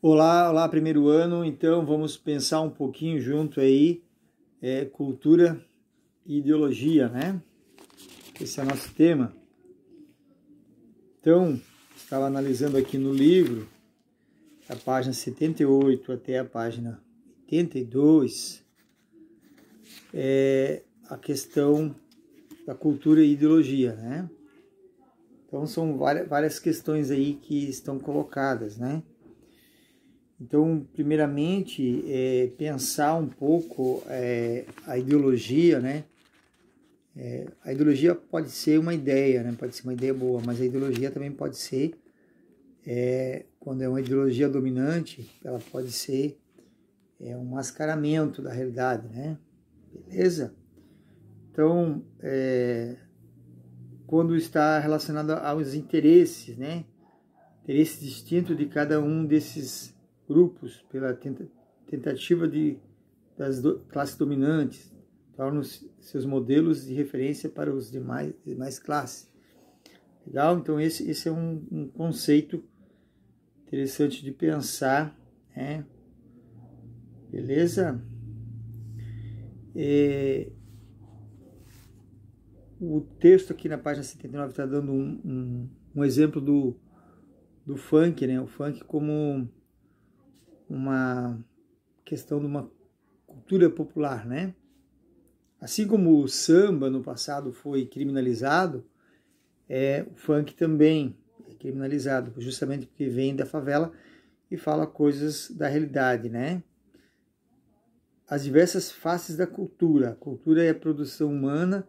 Olá, olá, primeiro ano. Então vamos pensar um pouquinho junto aí, cultura e ideologia, né? Esse é o nosso tema. Então, estava analisando aqui no livro, a página 78 até a página 82, a questão da cultura e ideologia, né? Então são várias questões aí que estão colocadas, né? Então, primeiramente, pensar um pouco a ideologia, né? A ideologia pode ser uma ideia, né? Pode ser uma ideia boa, mas a ideologia também pode ser, quando é uma ideologia dominante, ela pode ser um mascaramento da realidade, né? Beleza? Então, quando está relacionado aos interesses, né? Interesses distintos de cada um desses grupos, pela tentativa das classes dominantes, tornam seus modelos de referência para os demais classes. Legal? Então esse é um conceito interessante de pensar, né? Beleza? O texto aqui na página 79 está dando um exemplo do funk, né? O funk como uma questão de uma cultura popular, né? Assim como o samba no passado foi criminalizado, o funk também é criminalizado, justamente porque vem da favela e fala coisas da realidade, né? As diversas faces da cultura. A cultura é a produção humana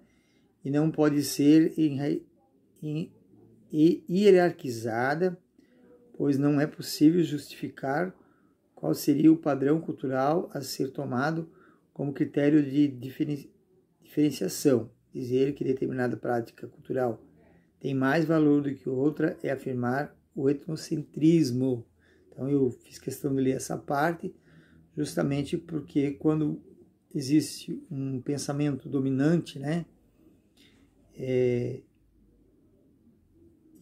e não pode ser hierarquizada, pois não é possível justificar qual seria o padrão cultural a ser tomado como critério de diferenciação. Dizer que determinada prática cultural tem mais valor do que outra é afirmar o etnocentrismo. Então eu fiz questão de ler essa parte, justamente porque quando existe um pensamento dominante, né,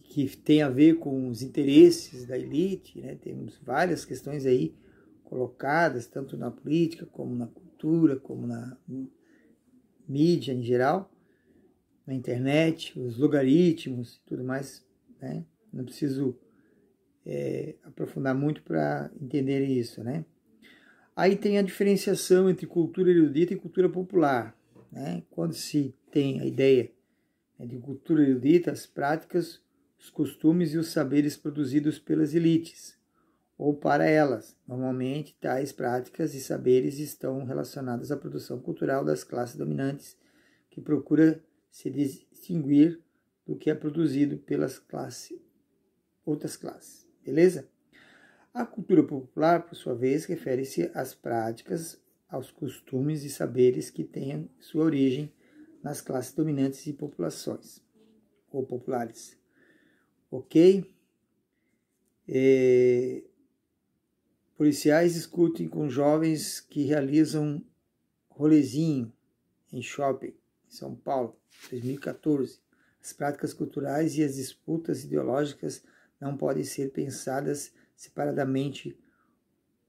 que tem a ver com os interesses da elite, né, temos várias questões aí colocadas, tanto na política, como na cultura, como na mídia em geral, na internet, os logaritmos e tudo mais, né? Não preciso aprofundar muito para entender isso, né? Aí tem a diferenciação entre cultura erudita e cultura popular, né? Quando se tem a ideia de cultura erudita, as práticas, os costumes e os saberes produzidos pelas elites, ou para elas. Normalmente, tais práticas e saberes estão relacionados à produção cultural das classes dominantes, que procura se distinguir do que é produzido pelas outras classes. Beleza? A cultura popular, por sua vez, refere-se às práticas, aos costumes e saberes que têm sua origem nas classes dominantes e populações, ou populares. Ok? Policiais discutem com jovens que realizam rolezinho em shopping, em São Paulo, 2014. As práticas culturais e as disputas ideológicas não podem ser pensadas separadamente.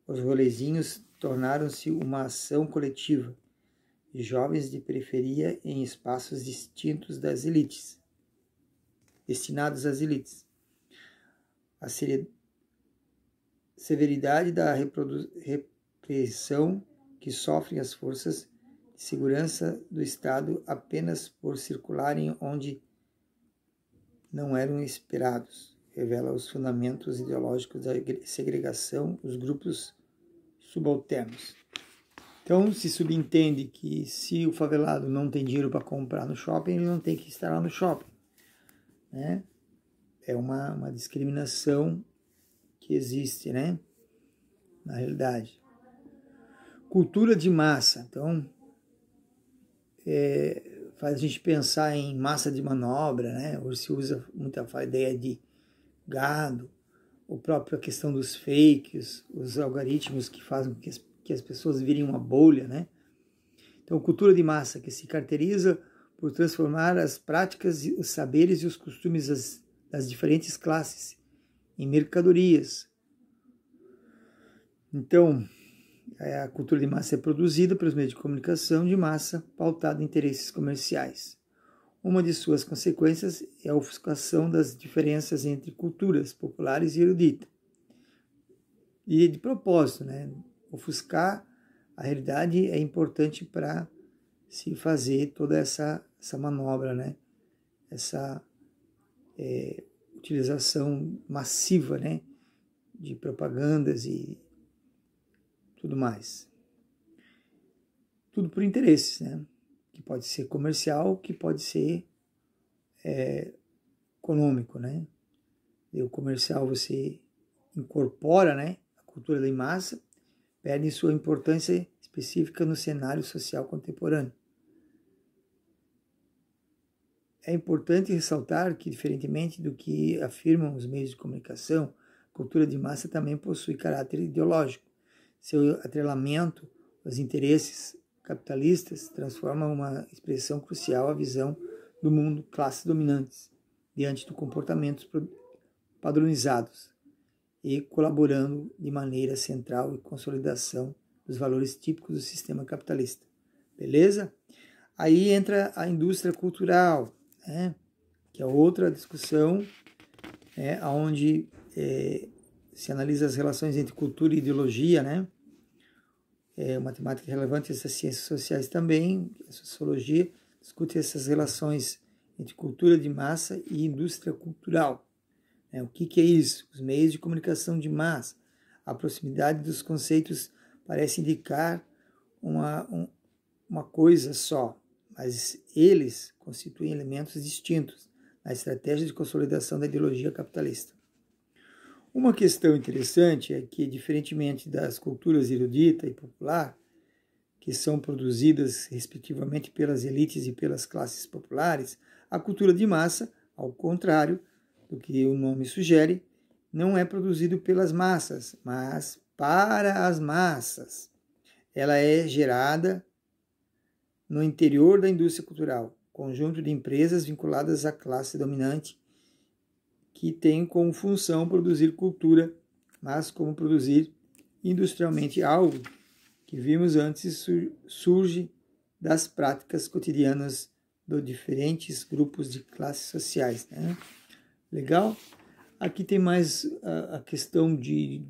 Os rolezinhos tornaram-se uma ação coletiva de jovens de periferia em espaços distintos das elites, destinados às elites. A severidade da repressão que sofrem as forças de segurança do Estado apenas por circularem onde não eram esperados, revela os fundamentos ideológicos da segregação, os grupos subalternos. Então, se subentende que se o favelado não tem dinheiro para comprar no shopping, ele não tem que estar lá no shopping, né? É uma discriminação que existe, né? Na realidade. Cultura de massa. Então, faz a gente pensar em massa de manobra, né? Hoje se usa muita a ideia de gado, a própria questão dos fakes, os algoritmos que fazem que as pessoas virem uma bolha, né? Então, cultura de massa, que se caracteriza por transformar as práticas, os saberes e os costumes das diferentes classes em mercadorias, Então, a cultura de massa é produzida pelos meios de comunicação de massa pautada em interesses comerciais. Uma de suas consequências é a ofuscação das diferenças entre culturas populares e eruditas. E de propósito, né? Ofuscar a realidade é importante para se fazer toda essa manobra, né? Essa utilização massiva, né? De propagandas e tudo mais. Tudo por interesses, né? Que pode ser comercial, que pode ser econômico, né? E o comercial você incorpora, né? A cultura de massa, perde sua importância específica no cenário social contemporâneo. É importante ressaltar que, diferentemente do que afirmam os meios de comunicação, a cultura de massa também possui caráter ideológico. Seu atrelamento aos interesses capitalistas transforma uma expressão crucial a visão do mundo classes dominantes diante de comportamentos padronizados e colaborando de maneira central em consolidação dos valores típicos do sistema capitalista. Beleza? Aí entra a indústria cultural, né? Que é outra discussão, onde se analisa as relações entre cultura e ideologia, né? Uma temática relevante essas ciências sociais também, a sociologia, discute essas relações entre cultura de massa e indústria cultural. O que é isso? Os meios de comunicação de massa. A proximidade dos conceitos parece indicar uma coisa só, mas eles constituem elementos distintos na estratégia de consolidação da ideologia capitalista. Uma questão interessante é que, diferentemente das culturas erudita e popular, que são produzidas respectivamente pelas elites e pelas classes populares, a cultura de massa, ao contrário do que o nome sugere, não é produzida pelas massas, mas para as massas. Ela é gerada no interior da indústria cultural, conjunto de empresas vinculadas à classe dominante, que tem como função produzir cultura, mas como produzir industrialmente algo que vimos antes surge das práticas cotidianas de diferentes grupos de classes sociais, né? Legal? Aqui tem mais a questão de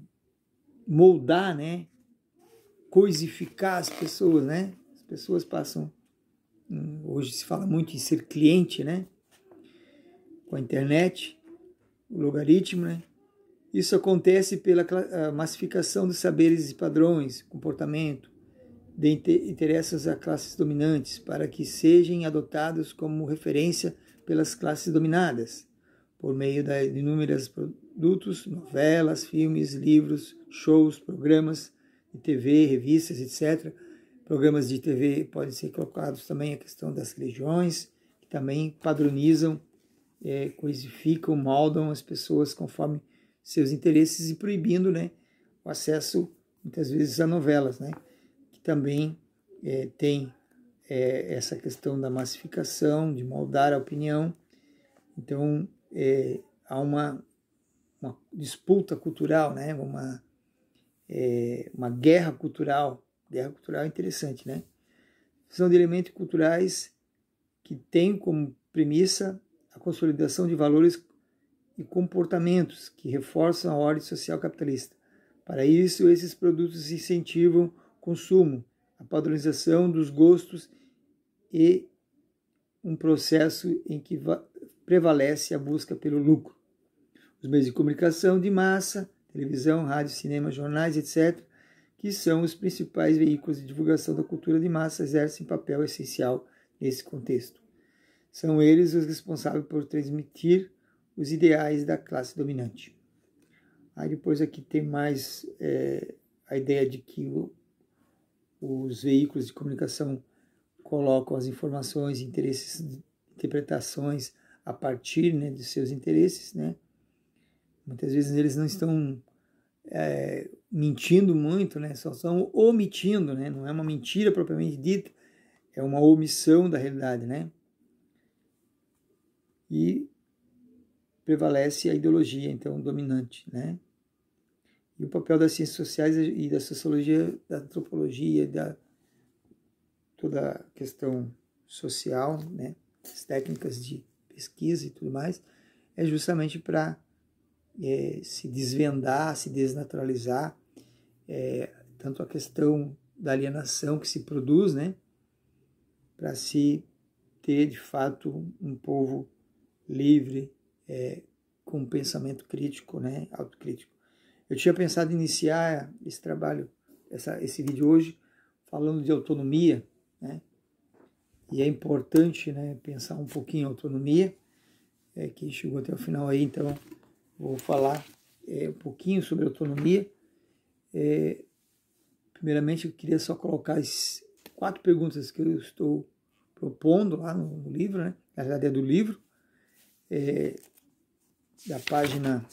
moldar, né? Coisificar as pessoas, né? As pessoas passam, hoje se fala muito em ser cliente, né? Com a internet, o logaritmo, né? Isso acontece pela massificação dos saberes e padrões, comportamento, de interesses a classes dominantes, para que sejam adotados como referência pelas classes dominadas, por meio de inúmeros produtos, novelas, filmes, livros, shows, programas de TV, revistas, etc. Programas de TV podem ser colocados também a questão das religiões, que também padronizam, coisificam, moldam as pessoas conforme seus interesses e proibindo, né, o acesso, muitas vezes, a novelas, né, que também tem essa questão da massificação, de moldar a opinião. Então, há uma disputa cultural, né, uma guerra cultural. Guerra cultural é interessante, né? São de elementos culturais que têm como premissa a consolidação de valores e comportamentos que reforçam a ordem social capitalista. Para isso, esses produtos incentivam o consumo, a padronização dos gostos e um processo em que prevalece a busca pelo lucro. Os meios de comunicação de massa, televisão, rádio, cinema, jornais, etc., que são os principais veículos de divulgação da cultura de massa, exercem papel essencial nesse contexto. São eles os responsáveis por transmitir os ideais da classe dominante. Aí depois aqui tem mais a ideia de que os veículos de comunicação colocam as informações, interesses, interpretações a partir, né, de seus interesses, né? Muitas vezes eles não estão mentindo muito, né? Só estão omitindo, né? Não é uma mentira propriamente dita, é uma omissão da realidade, né? E prevalece a ideologia, então, dominante, né? e o papel das ciências sociais e da sociologia, da antropologia, da toda a questão social, né, as técnicas de pesquisa e tudo mais, é justamente para se desvendar, se desnaturalizar, tanto a questão da alienação que se produz, né, para se ter, de fato, um povo livre, com um pensamento crítico, né, autocrítico. Eu tinha pensado em iniciar esse trabalho, esse vídeo hoje, falando de autonomia, né, e é importante, né, pensar um pouquinho em autonomia, que chegou até o final aí, então vou falar um pouquinho sobre autonomia. Primeiramente, eu queria só colocar as 4 perguntas que eu estou propondo lá no livro, né? Na verdade é do livro, da página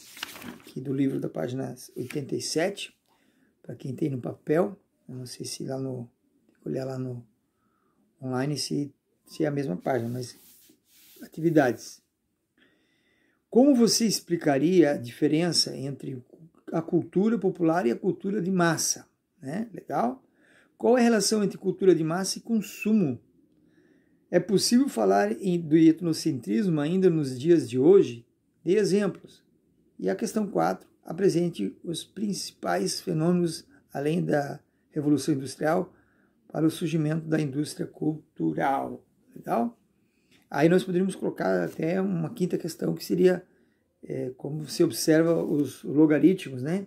aqui do livro, da página 87, para quem tem no papel. Eu não sei se lá no, olhar lá no online se é a mesma página, mas atividades. Como você explicaria a diferença entre a cultura popular e a cultura de massa? Né? Legal? Qual é a relação entre cultura de massa e consumo? É possível falar do etnocentrismo ainda nos dias de hoje? Dê exemplos. E a questão 4, apresente os principais fenômenos, além da Revolução Industrial, para o surgimento da indústria cultural. Legal? Aí nós poderíamos colocar até uma 5ª questão, que seria como você observa os logaritmos, né?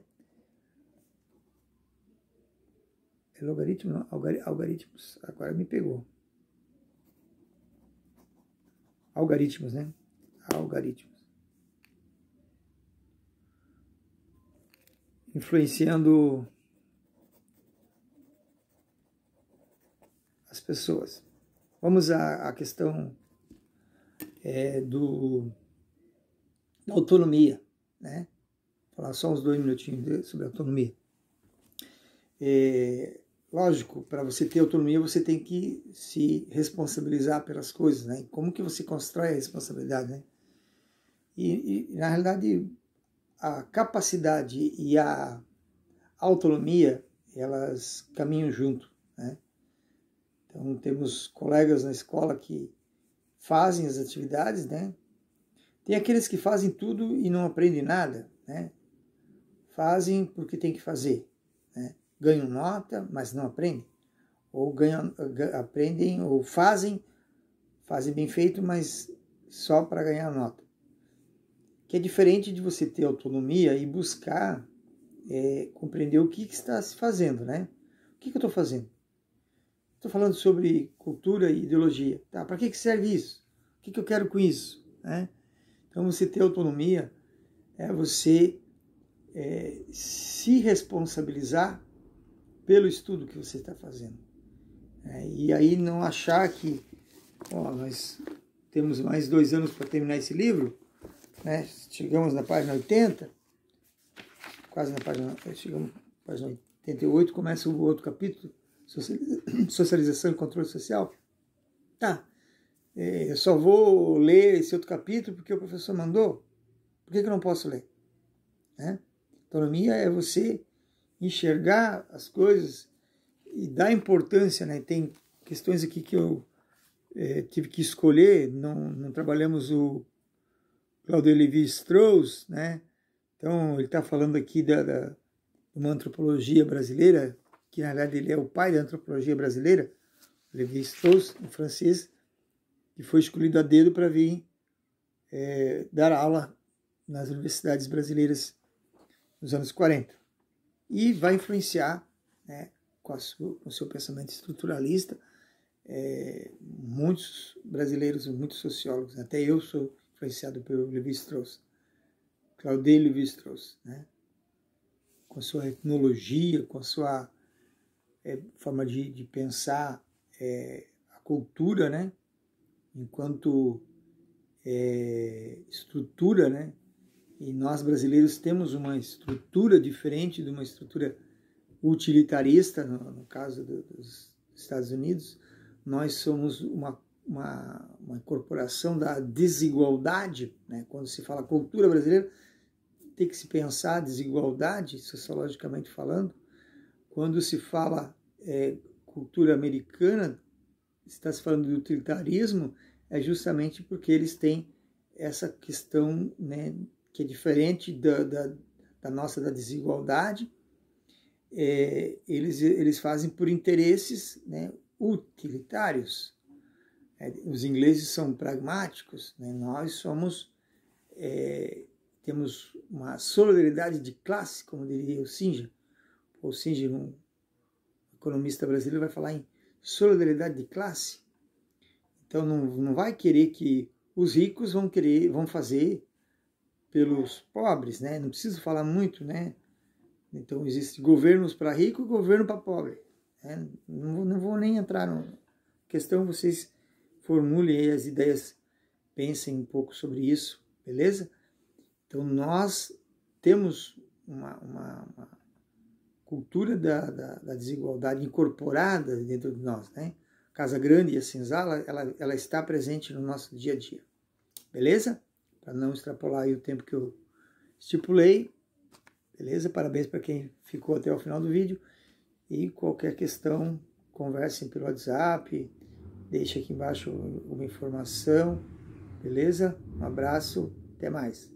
Logaritmo, não, algoritmos, agora me pegou. Algoritmos, né? Algoritmos. Influenciando as pessoas. Vamos à questão da autonomia, né? Vou falar só uns 2 minutinhos sobre autonomia. Lógico, para você ter autonomia, você tem que se responsabilizar pelas coisas, né? Como que você constrói a responsabilidade, né? E na realidade, a capacidade e a autonomia, elas caminham junto, né? Então, temos colegas na escola que fazem as atividades, né? Tem aqueles que fazem tudo e não aprendem nada, né? Fazem porque tem que fazer, né? Ganham nota, mas não aprendem. Ou aprendem, ou fazem bem feito, mas só para ganhar nota. Que é diferente de você ter autonomia e buscar compreender o que está se fazendo, né? O que eu estou fazendo? Estou falando sobre cultura e ideologia. Tá, para que serve isso? O que eu quero com isso? Né? Então, você ter autonomia é você se responsabilizar pelo estudo que você está fazendo. E aí não achar que nós temos mais 2 anos para terminar esse livro, né? Chegamos na página 80, quase na página, chegamos na página 88, começa o outro capítulo, socialização e controle social. Tá, eu só vou ler esse outro capítulo porque o professor mandou. Por que eu não posso ler? Né? Autonomia é você enxergar as coisas e dar importância, né? Tem questões aqui que eu tive que escolher, não trabalhamos o Claude Lévi-Strauss, né? Então ele está falando aqui de uma antropologia brasileira, que na verdade ele é o pai da antropologia brasileira, Lévi-Strauss, um francês, que foi escolhido a dedo para vir dar aula nas universidades brasileiras nos anos 40. E vai influenciar, né, com o seu pensamento estruturalista, muitos brasileiros, muitos sociólogos, até eu sou influenciado pelo Lévi-Strauss, Claude Lévi-Strauss, né, com a sua etnologia, com a sua forma de pensar a cultura, né, enquanto estrutura, né, e nós brasileiros temos uma estrutura diferente de uma estrutura utilitarista, no caso dos Estados Unidos. Nós somos uma incorporação da desigualdade, né? Quando se fala cultura brasileira, tem que se pensar desigualdade, sociologicamente falando, quando se fala cultura americana, está se falando de utilitarismo, é justamente porque eles têm essa questão, né, que é diferente da nossa, da desigualdade. Eles fazem por interesses, né, utilitários. Os ingleses são pragmáticos, né? Nós somos, temos uma solidariedade de classe, como diria o Singer. O Singer, um economista brasileiro, vai falar em solidariedade de classe. Então não vai querer que os ricos vão fazer pelos pobres, né? Não preciso falar muito, né? Então existe governos para rico e governo para pobre, né? Não vou nem entrar na questão, vocês formulem aí as ideias, pensem um pouco sobre isso, beleza? Então nós temos uma cultura da desigualdade incorporada dentro de nós, né? Casa Grande e a Senzala, ela está presente no nosso dia a dia, beleza? Para não extrapolar aí o tempo que eu estipulei, beleza? Parabéns para quem ficou até o final do vídeo. E qualquer questão, conversem pelo WhatsApp, deixe aqui embaixo uma informação, beleza? Um abraço, até mais.